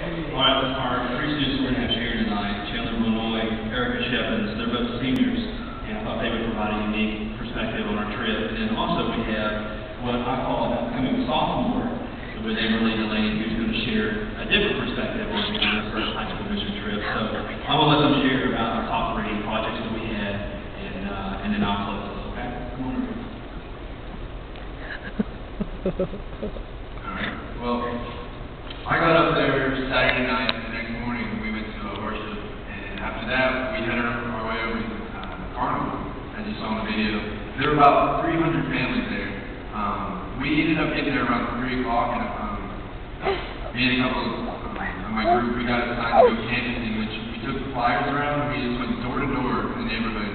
Alright, our three students we're going to have here tonight, Chandler, Erika, they're both seniors, and I thought they would provide a unique perspective on our trip. And then also we have what I call an upcoming sophomore with Amberlee who's going to share a different perspective on their first high school mission trip. So I'm going to let them share about our top three projects that we had, and then I'll close this, okay? Come on over. Alright, well, I got up there Saturday night, and the next morning we went to worship, and after that we headed our way over to Carnival, as you saw in the video. There were about 300 families there. We ended up getting there around 3 o'clock, and me and a couple of my group, we got assigned to go canvassing, which we took the flyers around, and we just went door to door in the neighborhood.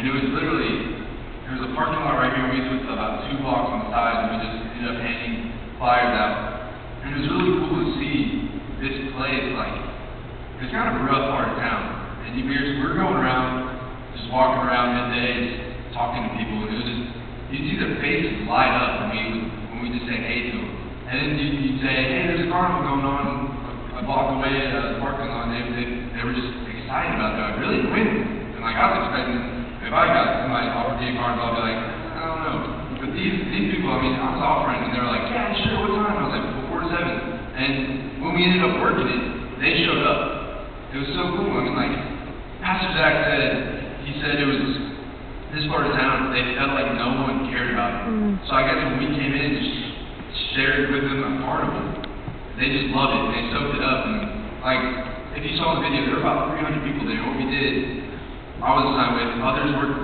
And it was literally, there was a parking lot right here, we just went about 2 blocks on the side, and we just ended up handing flyers out. And it was really cool to see this place, like, it's kind of a rough part of town. And we're going around, just walking around midday, talking to people, and it was just, you'd see their faces light up when we just say hey to them. And then you'd say, hey, there's a carnival going on a block away at the parking lot, and they were just excited about that. Like, really? When? And like, I was expecting, if I got somebody offered me a carnival, I'd be like, I don't know. But these people, I mean, I was offering, and they were like, yeah, sure, what time? I was like, 4 to 7. And when we ended up working it, they showed up. It was so cool. I mean, like, Pastor Zach he said it was this part of town, they felt like no one cared about it. So I guess when we came in, just shared with them a carnival, they just loved it, and they soaked it up. And, like, if you saw the video, there were about 300 people there. What we did, I was assigned with, others worked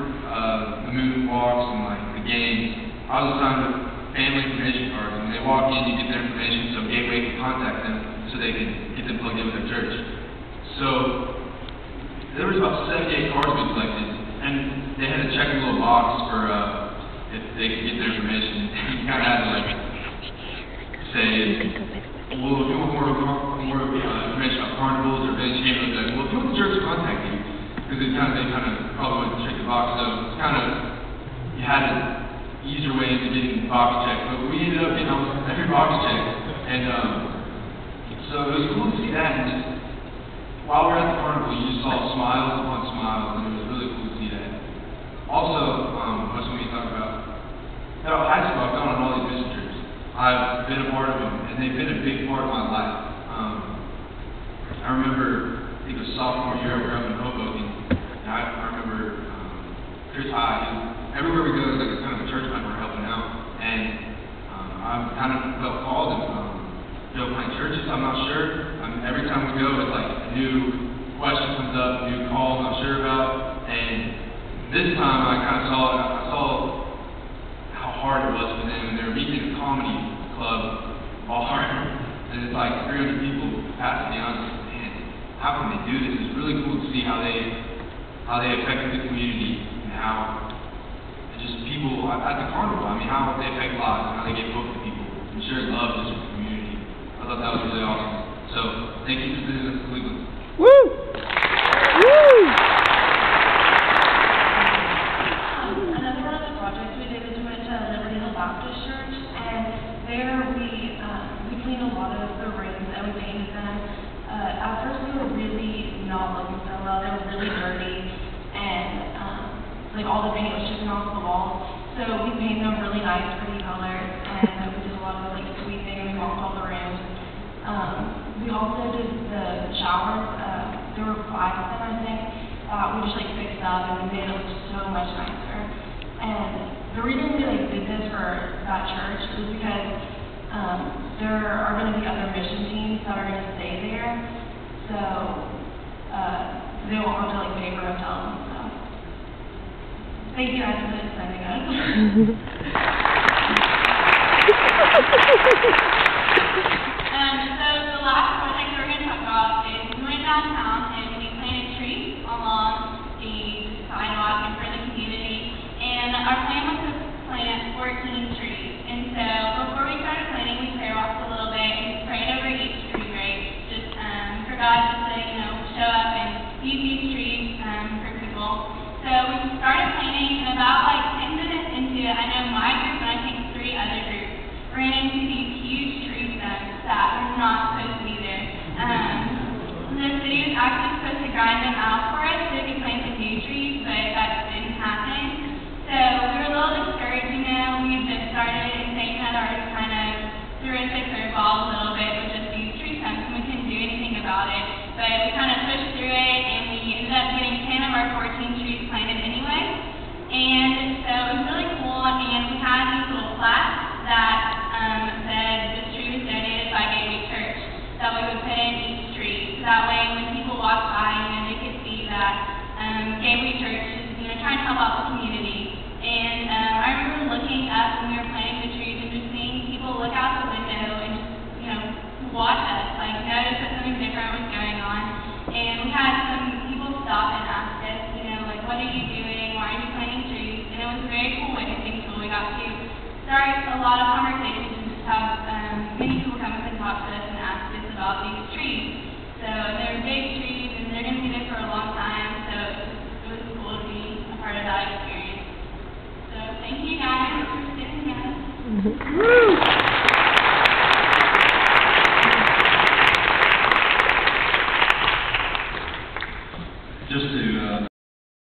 the moonwalks and, like, the games. I was assigned with family information cards. When they walk in, you get their information so Gateway can contact them so they can get them plugged in with their church. So there was about 78 cards we collected, and they had to check a little box for if they could get their information. You kind of had to like say, well, if you want more information about carnivals or events, you can't like, well, if you want the church to contact you, because they kind of probably wouldn't check the box. So it's kind of, you had to ease your way into getting box checked, but we ended up getting almost every box checked, and so it was cool to see that. And just while we're at the carnival, you just saw smiles upon smiles, and it was really cool to see that. Also, what's what we talk about? At high school, I've gone on all these mission trips. I've been a part of them, and they've been a big part of my life. I remember, I think it was sophomore year, we were up in Hoboken, and I remember Chris High. Everywhere we go, it's like a kind of a church member helping out, and I've kind of felt called to plant churches. I'm not sure. Every time we go, it's like a new question comes up, a new call I'm not sure about, and this time I kind of saw how hard it was for them, and they were meeting in a comedy club all hard, and it's like 300 people capacity. I was like, man, how can they do this? It's really cool to see how they affected the community and how just people at the carnival, I mean, how they affect lives and how they get booked to people and share love just with the community. I thought that was really awesome. So, thank you for visiting us in Cleveland. Woo! Woo! Another one of the projects we did is we went to Liberty Hill Baptist Church, and there we cleaned a lot of the rooms and we painted them. At first we were really not looking so well. They were really dirty, and like all the paint was chipping off the walls. So we painted them really nice, pretty colors, and we did a lot of like sweeping, and we walked all the rooms. We also did the showers. There were 5 of them, I think. We just like fixed up and we made it look so much nicer. And the reason we like did this for that church is because there are going to be other mission teams that are going to stay there, so they won't have to like pay for hotels and stuff. Thank you guys for sending us. So the last project that we're going to talk about is we went downtown and we planted trees along the sidewalk in front of the community. And our plan was to plant 14 trees. And so before we started planting, we prayer walked a little bit and prayed over each tree, right? Just for God just to, show up and use these trees for people. So we started planting, and about like 10 minutes into it, I know my group and I think 3 other groups ran into these huge tree stems that were not supposed to be there. grind them out for us so we could plant the new trees, but that didn't happen. So we were a little discouraged, you know. We had just started, and Satan had already kind of threw us a curveball a little bit with just these tree stumps, and we couldn't do anything about it. But we kind of pushed through it, and we ended up getting 10 of our 14 trees planted anyway. And so it was really cool, and we had these little plaques that said this tree was donated by Gateway Church that we would put in each tree. So that way when people walk by, you know, they could see that Gateway Church is, you know, trying to help out the community. And I remember looking up when we were planting the trees and just seeing people look out the window and just, you know, watch us, like notice that something different was going on. And we had some people stop and ask us, you know, like, what are you doing? Why are you planting trees? And it was a very cool witnessing tool. We got to start a lot of conversations and just have many people come up and talk to us and ask us about these trees. So they're big trees and they're going to be there for a long time. So it was cool to be a part of that experience. So thank you guys for sitting with us.